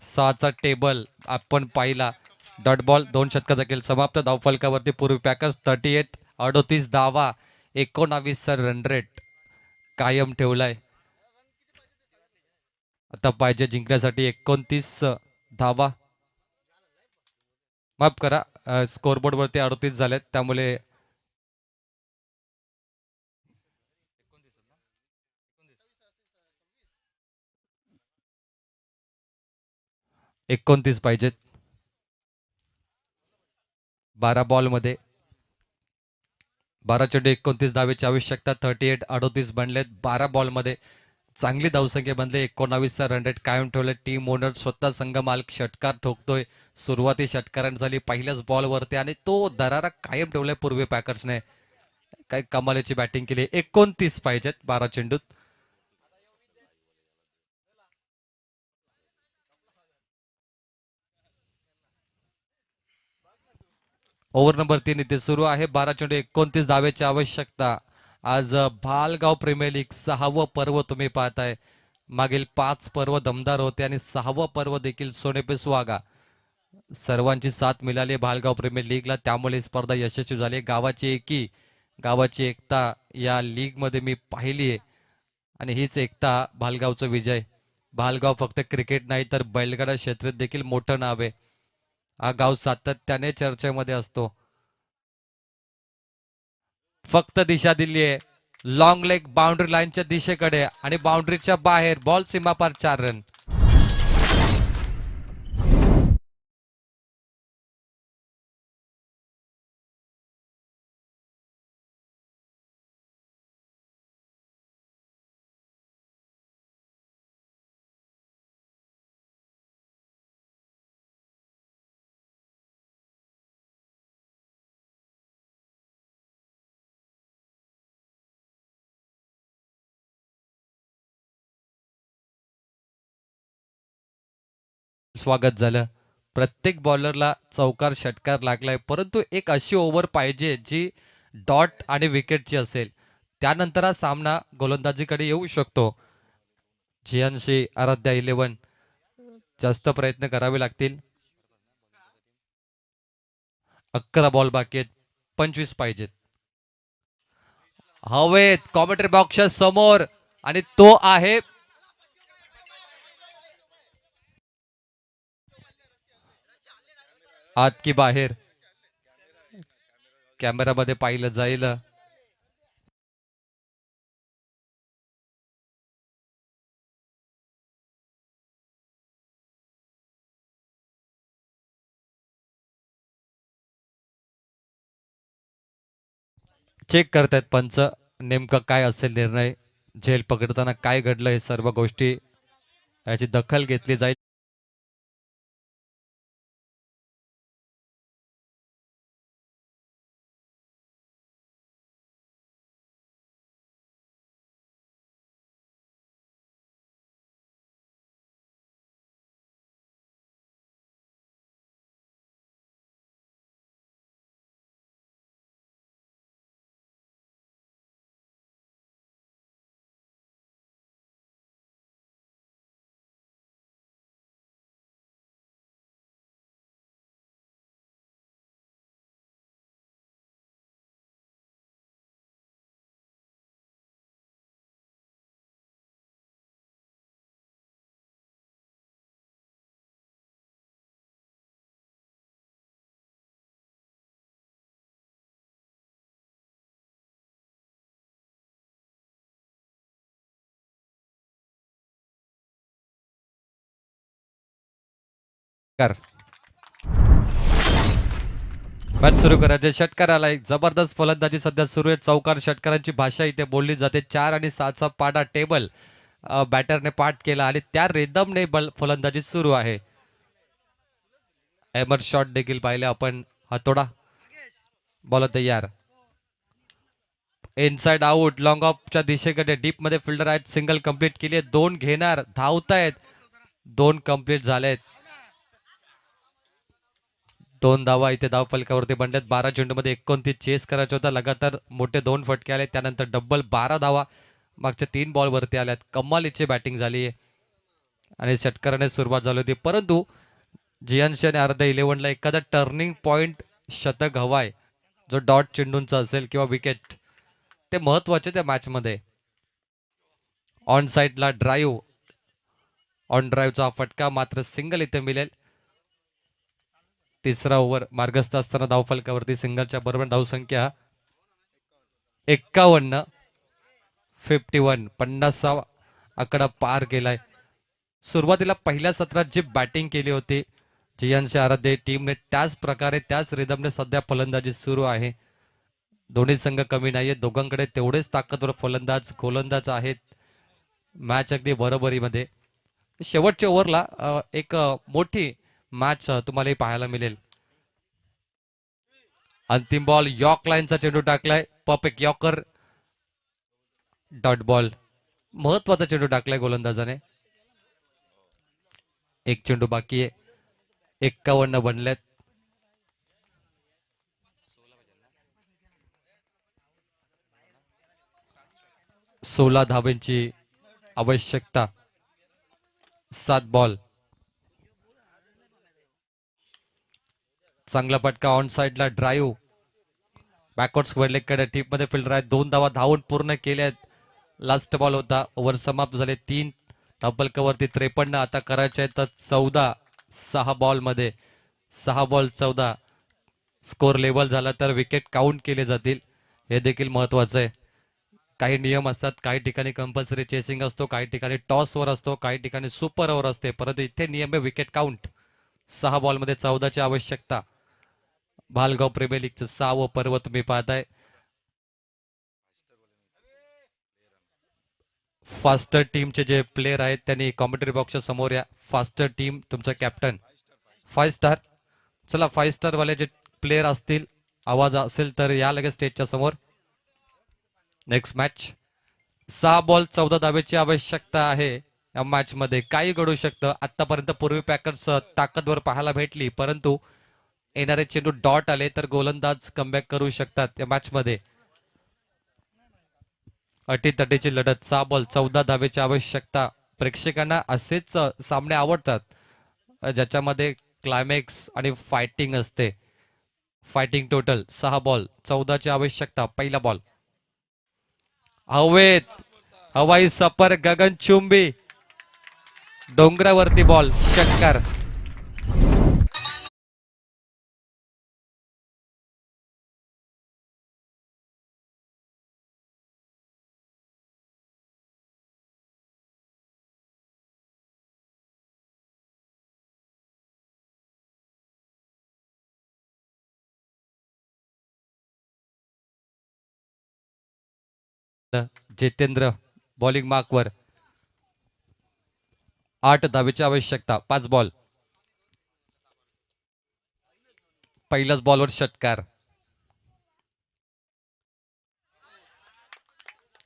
सहाचा टेबल आपण पाहिला. डॉट बॉल 2 षटकाचा खेळ समाप्त. धावफलकावरती पूर्वी पॅकर्स 38 38 धावा 19 रन रेट कायम ठेवलाय. आता पाहिजे जिंकण्यासाठी 29 धावा. माफ करा, स्कोरबोर्ड वरती 38 झालेत त्यामुळे 29 पाहिजेत. 12 बॉल मध्ये 12 चेंडू 29 धावेची आवश्यकता. 38 38 बनलेत 12 बॉल मध्ये. चांगली धावसंख्या बनले. 19चा रन रेट कायम ठेवले. टीम ओनर स्वतः संघ मालक षटकार ठोकतोय. सुरुवाती षटकारांनी झाली पहिल्याच बॉलवरती आणि तो दरारा कायम ठेवलाय पूर्वी पॅकर्सने. काही कमालीची बॅटिंग केली. 29 पाहिजेत 12 चेंडूत. ओव्हर नंबर 3 इथे सुरू आहे. 12 चेंडू 29 धावेची आवश्यकता. आज भालगाव प्रीमियर लीग 6वं पर्व तुम्ही पाहताय. मागील 5 पर्व दमदार होते आणि 6वं पर्व देखील सोने पे सुहागा. सर्वांची साथ मिळाली भालगाव प्रीमियर लीगला, त्यामुळे स्पर्धा यशस्वी झाली. गावाची एकता या लीग मध्ये मी पाहिली आहे आणि हीच एकता भालगावचा विजय. भालगाव फक्त क्रिकेट नाही तर बैलगाडा क्षेत्रात देखील मोठं नाव आहे. हा गाव सातत्याने चर्चेमध्ये असतो. फक्त दिशा दिली आहे लॉंग लेग बाउंड्री लाईनच्या दिशेकडे आणि बाउंड्रीच्या बाहेर बॉल सीमापार 4 रन. स्वागत झालं. प्रत्येक बॉलरला चौकार षटकार लागलाय, परंतु एक अशी ओव्हर पाहिजे जी डॉट आणि विकेटची असेल. त्यानंतर हा सामना गोलंदाजीकडे येऊ शकतो. जियांशी आराध्या 11 जास्त प्रयत्न करावे लागतील. 11 बॉल बाकी आहेत. 25 पाहिजेत. हवेत कॉमेंट्री बॉक्सच्या समोर आणि तो आहे आत की बाहेर. कॅमेरामध्ये पाहिलं जाईल. चेक करतायत पंच नेमकं काय असेल निर्णय. झेल पकडताना काय घडलं हे सर्व गोष्टी याची दखल घेतली जाईल. मॅच सुरू करायचे. षटकार आलाय. जबरदस्त फलंदाजी सध्या सुरू आहे. चौकार षटकारांची भाषा इथे बोलली जाते. 4 आणि 6चा पाडा टेबल बॅटरने पाठ केला आणि त्या रिदमने फलंदाजी सुरू आहे. एमर शॉट देखील पाहिले आपण. हातोडा बॉल तयार. इनसाइड आउट लॉंग ऑफच्या दिशेकडे डीप मध्ये फिल्डर आहेत. सिंगल कंप्लीट केली आहे. 2 घेणार धावतायत. 2 कंप्लीट झालेत. 2 धावा इथे धाव फलकावरती बनल्यात. 12 चेंडूमध्ये 29 चेस करायचा होता. लगातार मोठे 2 फटके आले. त्यानंतर डबल 12 धावा मागच्या 3 बॉल वरती आल्यात. कमालीची बॅटिंग झाली आहे आणि षटकाराने सुरुवात झाली होती. परंतु जियानशी आणि अर्ध्या 11ला एखादा टर्निंग पॉइंट शतक हवाय जो डॉट चेंडूंचा असेल किंवा विकेट. ते महत्वाचे त्या मॅच मध्ये. ऑन साइडला ड्राईव्ह. ऑन ड्राईव्हचा फटका मात्र सिंगल इथे मिळेल. तिसरा ओव्हर मार्गस्थ असताना धावफलकावरती सिंगलच्या बरोबर धावसंख्या 51. 51 50 आकडा पार केलाय. सुरुवातीला पहिल्या सत्रात जी बॅटिंग केली होती जियानशी आराध्य टीमने त्याच प्रकारे त्याच रिदमने सध्या फलंदाजी सुरू आहे. दोन्ही संघ कमी नाहीये. दोघांकडे तेवढेच ताकदवर फलंदाज गोलंदाज आहेत. मॅच अगदी बरोबरीमध्ये. शेवटच्या ओव्हरला एक मोठी मॅच तुम्हाला पाहायला मिळेल. अंतिम बॉल यॉर्क लाईनचा चेंडू टाकलाय. Perfect yorker. Dot ball. महत्वाचा चेंडू टाकलाय गोलंदाजाने. एक चेंडू बाकी आहे. 51 बनलेत. 16 धाब्यांची आवश्यकता. 7 बॉल. चांगला फटका ऑन साइडला ड्राईव्ह. बॅकवर्ड स्क्वेअर लेगकडे टीप मध्ये फिल्डर आहेत. 2 धावा धावून पूर्ण केल्यात. लास्ट बॉल होता. ओव्हर समाप्त झाले. 3 धावफलकावरती 53 आता करायचे आहेत. तर 14 6 बॉल मध्ये 6 बॉल 14 स्कोर लेवल झाला तर विकेट काउंट केले जातील. हे देखील महत्वाचं आहे. काही नियम असतात. काही ठिकाणी कंपल्सरी चेसिंग असतो. काही ठिकाणी टॉसवर असतो. काही ठिकाणी सुपर ओव्हर असते. परंतु इथे नियम आहे विकेट काउंट. 6 बॉल मध्ये 14ची आवश्यकता. भालगाव प्रीमियर लीगचं 6वं पर्व तुम्ही पाहताय. फास्टर टीमचे जे प्लेयर आहेत त्यांनी कॉमेंटरी बॉक्सच्या समोर या. फास्टर टीम तुमचा कॅप्टन 5 स्टार. चला 5 स्टार वाले जे प्लेयर असतील आवाज असेल तर या लगेच स्टेजच्या समोर. Next match. 6 बॉल 14 धावेची आवश्यकता आहे. या मॅच मध्ये काही घडू शकतं. आतापर्यंत पूर्वी पॅकर्स ताकदवर पाहायला भेटली परंतु येणारे चेंडू डॉट आले तर गोलंदाज कमबॅक करू शकतात या मॅच मध्ये. अटीतटीची लढत. 6 बॉल 14 धावेची आवश्यकता. प्रेक्षकांना असेच सामने आवडतात ज्याच्यामध्ये क्लायमॅक्स आणि फायटिंग असते. Fighting total. 6 बॉल 14ची आवश्यकता. पहिला बॉल हवेत. हवाई सफर गगनचुंबी. डोंगरावरती बॉल षटकार. जितेंद्र बॉलिंग मार्कवर. 8 धावेची आवश्यकता. 5 बॉल. पहिल्याच बॉलवर षटकार.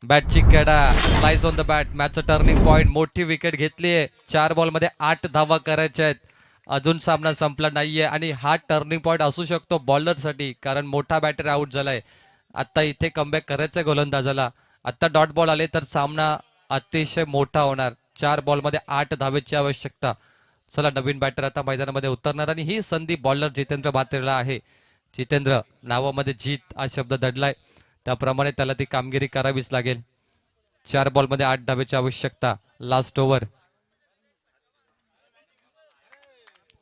बॅटची कडा. Slice on the bat. मॅचचा टर्निंग पॉइंट. मोठी विकेट घेतली आहे. 4 बॉल मध्ये 8 धावा करायच्या आहेत. अजून सामना संपला नाहीये आणि हा टर्निंग पॉइंट असू शकतो बॉलरसाठी कारण मोठा बॅटर आउट झालाय. आता इथे कमबॅक करायचंय गोलंदाजाला. आता डॉट बॉल आले तर सामना अतिशय मोठा होणार. 4 बॉल मध्ये 8 धावेची आवश्यकता. चला नवीन बॅटर आता मैदानामध्ये उतरणार आणि ही संधी बॉलर जितेंद्र भातेला आहे. जितेंद्र नावामध्ये जीत हा शब्द दडलाय त्याप्रमाणे त्याला ती कामगिरी करावीच लागेल. 4 बॉल मध्ये 8 धावेची आवश्यकता. Last over.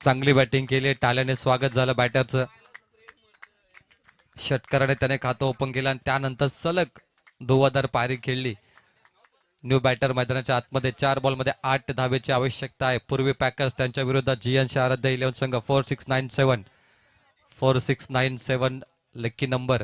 चांगली बॅटिंग केली. टाळ्याने स्वागत झालं बॅटरचं. षटकाराने त्याने खातं ओपन केलं आणि त्यानंतर सलग धुवाधार पारी खेळली. न्यू बॅटर मैदानाच्या आतमध्ये. 4 बॉल मध्ये 8 धावेची आवश्यकता आहे. पूर्वी पॅकर्स त्यांच्या विरोधात जियानशी आराध्य 11 संघ 4697. 4697 लकी नंबर.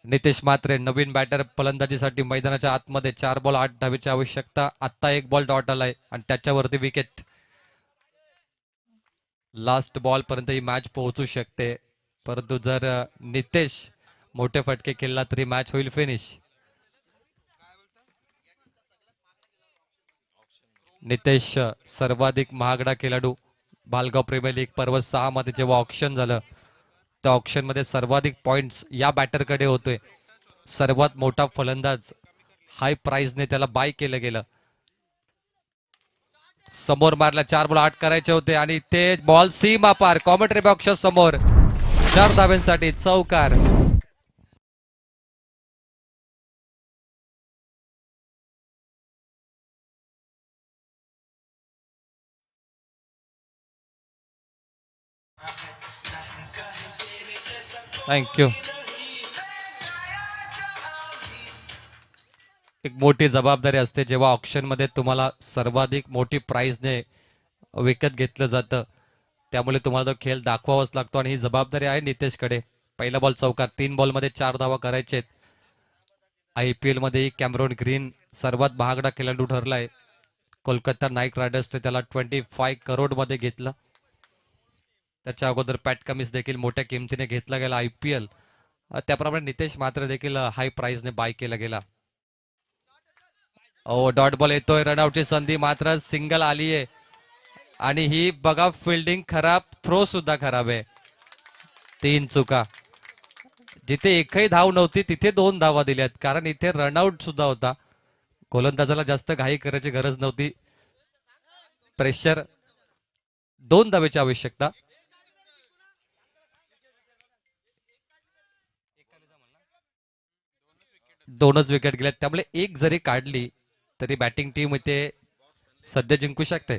नितेश म्हात्रे नवीन बॅटर फलंदाजीसाठी मैदानाच्या आतमध्ये. 4 बॉल 8 धावेची आवश्यकता. आत्ता 1 बॉल डॉट आलाय आणि त्याच्यावरती विकेट. लास्ट बॉल पर्यंत ही मॅच पोहोचू शकते, परंतु जर नितेश मोठे फटके खेळला तरी मॅच होईल फिनिश. नितेश सर्वाधिक महागडा खेळाडू. भालगाव प्रीमियर लीग पर्व 6 मध्ये जेव्हा ऑक्शन झालं त्या ऑक्शन मध्ये सर्वाधिक पॉइंट्स या बॅटरकडे होते. सर्वात मोठा फलंदाज हाय प्राइजने त्याला बाय केलं गेलं. समोर मारला. 4 बॉल 8 करायचे होते आणि ते बॉल सीमा पार कॉमेंट्री बॉक्सच्या समोर. 4 धाव्यांसाठी चौकार. थँक्यू. एक मोठी जबाबदारी असते जेव्हा ऑक्शन मध्ये तुम्हाला सर्वाधिक मोठी प्राइजने विकत घेतलं जातं, त्यामुळे तुम्हाला तो खेळ दाखवावाच लागतो आणि ही जबाबदारी आहे नितेशकडे. पहिला बॉल चौकार. 3 बॉलमध्ये 4 धावा करायचे. IPL मध्ये कॅमेरॉन ग्रीन सर्वात महागडा खेळाडू ठरलाय. कोलकाता नाईट रायडर्सने त्याला 25 करोड मध्ये घेतलं. त्याच्या अगोदर पॅट कमिन्स देखील मोठ्या किमतीने घेतला गेला IPL. त्याप्रमाणे नितेश मात्र देखील हाय प्राइजने बाय केला गेला. डॉट बॉल येतोय. रनआउटची संधी. मात्र सिंगल आली आहे आणि ही बघा फिल्डिंग खराब, थ्रो सुद्धा खराब आहे. 3 चुका. जिथे एकही धाव नव्हती तिथे 2 धावा दिल्यात, कारण इथे रनआउट सुद्धा होता. गोलंदाजाला जास्त घाई करायची गरज नव्हती. प्रेशर. 2 धावेची आवश्यकता. दोनच विकेट गेल्यात, त्यामुळे एक जरी काढली तरी बॅटिंग टीम इथे सध्या जिंकू शकते.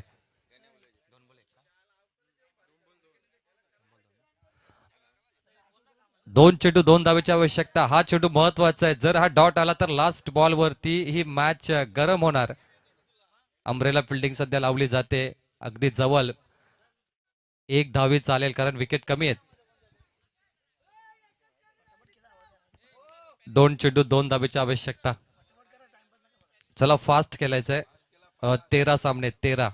दोन चेंडू 2 धावेची आवश्यकता. हा चेंडू महत्वाचा आहे. जर हा डॉट आला तर लास्ट बॉल वरती ही मॅच गरम होणार. अम्ब्रेला फिल्डिंग सध्या लावली जाते अगदी जवळ. 1 धावी चालेल कारण विकेट कमी आहेत. 2 चेंडू 2 धावेची आवश्यकता. चला फास्ट खेळायचंय. 13 सामने 13.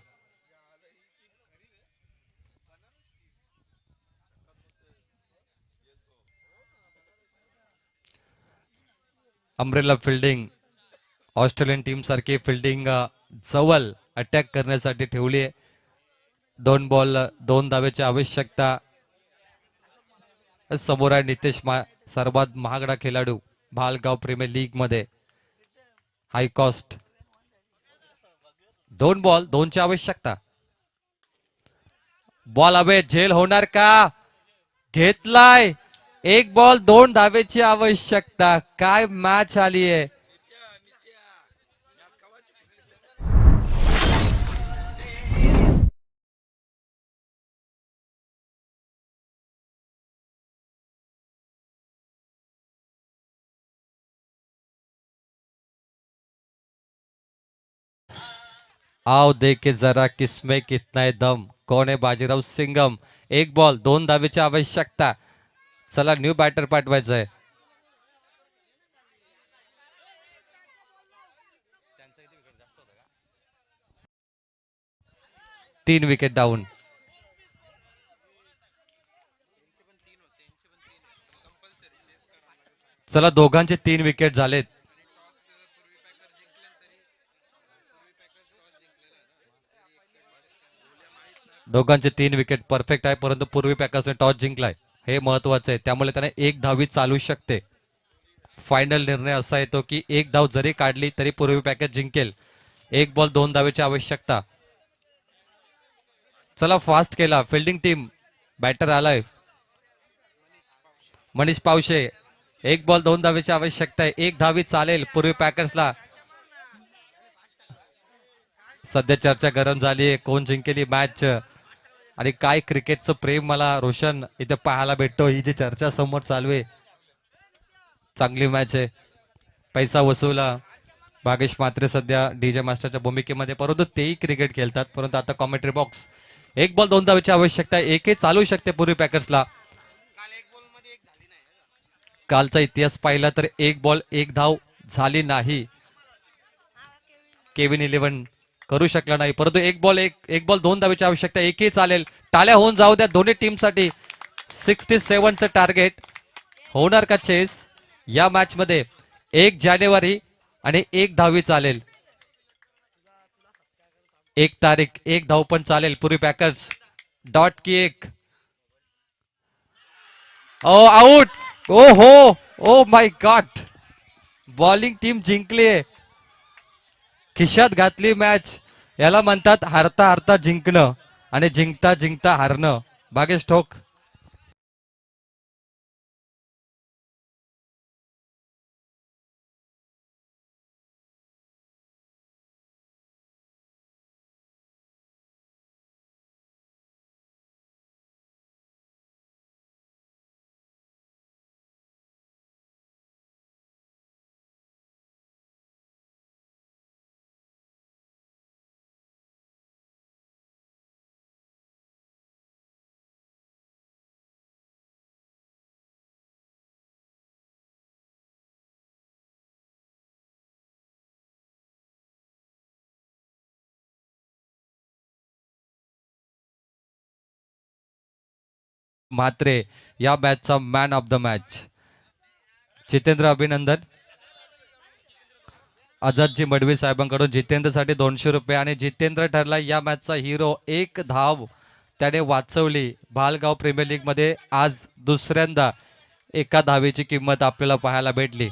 अम्ब्रेला फिल्डिंग ऑस्ट्रेलियन टीम सारखी फिल्डिंग जवळ अटॅक करण्यासाठी ठेवली आहे. 2 बॉल 2 धावेची आवश्यकता. समोर आहे नितेश सर्वात महागडा खेळाडू भालगाव प्रीमियर लीग मध्ये. हाय कॉस्ट. 2 बॉल 2 ची आवश्यकता. बॉल हवे. झेल होणार का? घेतलाय. 1 बॉल 2 धावेची आवश्यकता. काय मॅच आली आहे. आओ देखे जरा किसमें कितना है दम. कौन है बाजीराव सिंगम. 1 बॉल 2 धावेची आवश्यकता. चला न्यू बॅटर पाठवायचं आहे. तीन विकेट डाऊन. चला दोघांचे 3 विकेट झालेत. दोघांचे 3 विकेट परफेक्ट आहे, परंतु पूर्वी पॅकर्सने टॉस जिंकलाय हे महत्वाचं आहे. त्यामुळे त्याने 1 धावी चालू शकते. फायनल निर्णय असा येतो की 1 धाव जरी काढली तरी पूर्वी पॅकेज जिंकेल. 1 बॉल 2 धावेची आवश्यकता. चला फास्ट केला. Fielding team. बॅटर आलाय मनीष पावशे. 1 बॉल 2 धावेची आवश्यकता आहे. 1 धावी चालेल पूर्वी पॅकर्सला. सध्या चर्चा गरम झाली आहे कोण जिंकेल ही मॅच. आणि काय क्रिकेटचं प्रेम मला रोशन इथे पाहायला भेटतो. ही जी चर्चा समोर चालू आहे. चांगली मॅच आहे. पैसा वसूला. भागेश म्हात्रे सध्या डीजे मास्टरच्या भूमिकेमध्ये, परंतु तेही क्रिकेट खेळतात. परंतु आता कॉमेंट्री बॉक्स. 1 बॉल 2 धावेची आवश्यकता आहे. एकही चालू शकते पूर्वी पॅकर्सला. कालचा इतिहास पाहिला तर एक बॉल एक धाव झाली नाही. केविन 11 करू शकला नाही, परंतु एक बॉल दोन धावेची आवश्यकता, एकही चालेल. टाळ्या होऊन जाऊ द्या दोन्ही टीमसाठी. 67चं टार्गेट होणार का चेस या मॅच मध्ये? 1 जानेवारी आणि 1 धावी चालेल. 1 तारीख 1 धाव पण चालेल. पूर्वी पॅकर्स डॉट की 1. ओ आउट. ओ हो, oh my God. Bowling team जिंकली, खिशात घातली मॅच. याला म्हणतात हारता हारता जिंकणं आणि जिंकता जिंकता हारणं. भागेश ठोक. म्हात्रे या मॅचचा man of the match. Jitendra अभिनंदन. आझादजी मडवी साहेबांकडून जितेंद्रसाठी 200 रुपये आणि जितेंद्र ठरला या मॅचचा हिरो. 1 धाव त्याने वाचवली. भालगाव प्रीमियर लीग मध्ये आज दुसऱ्यांदा एका धावेची किंमत आपल्याला पाहायला भेटली.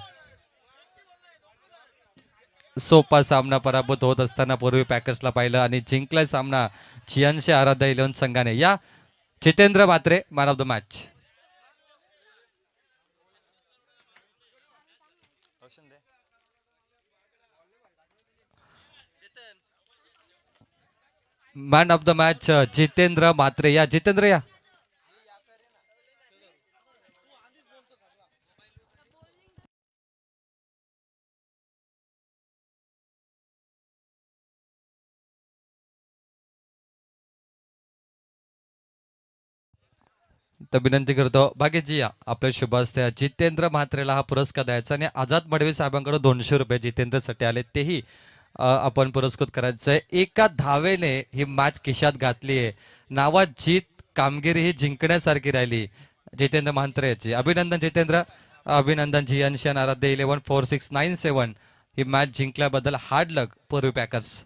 सोपा सामना पराभूत होत असताना पूर्वी पॅकर्सला पाहिलं आणि जिंकलाय सामना चियांशी आराध्या 11 संघाने. या Jitendra Mhatre man of the match. Man of the match Jitendra Mhatre. या जितेंद्र या. तर विनंती करतो भाग्यजी या, आपल्या शुभ हस्ते जितेंद्र म्हात्रेला हा पुरस्कार द्यायचा आणि आझाद मडवी साहेबांकडून 200 रुपये जितेंद्रसाठी आले, तेही आपण पुरस्कृत करायचं आहे. एका धावेने ही मॅच खिशात घातली आहे. नावात जीत, कामगिरी ही जिंकण्यासारखी राहिली जितेंद्र म्हात्रे याची. अभिनंदन जितेंद्र. अभिनंदन. जियानशान आराध्य 11 4697 ही मॅच जिंकल्याबद्दल. हार्ड लक पूर्वी पॅकर्स.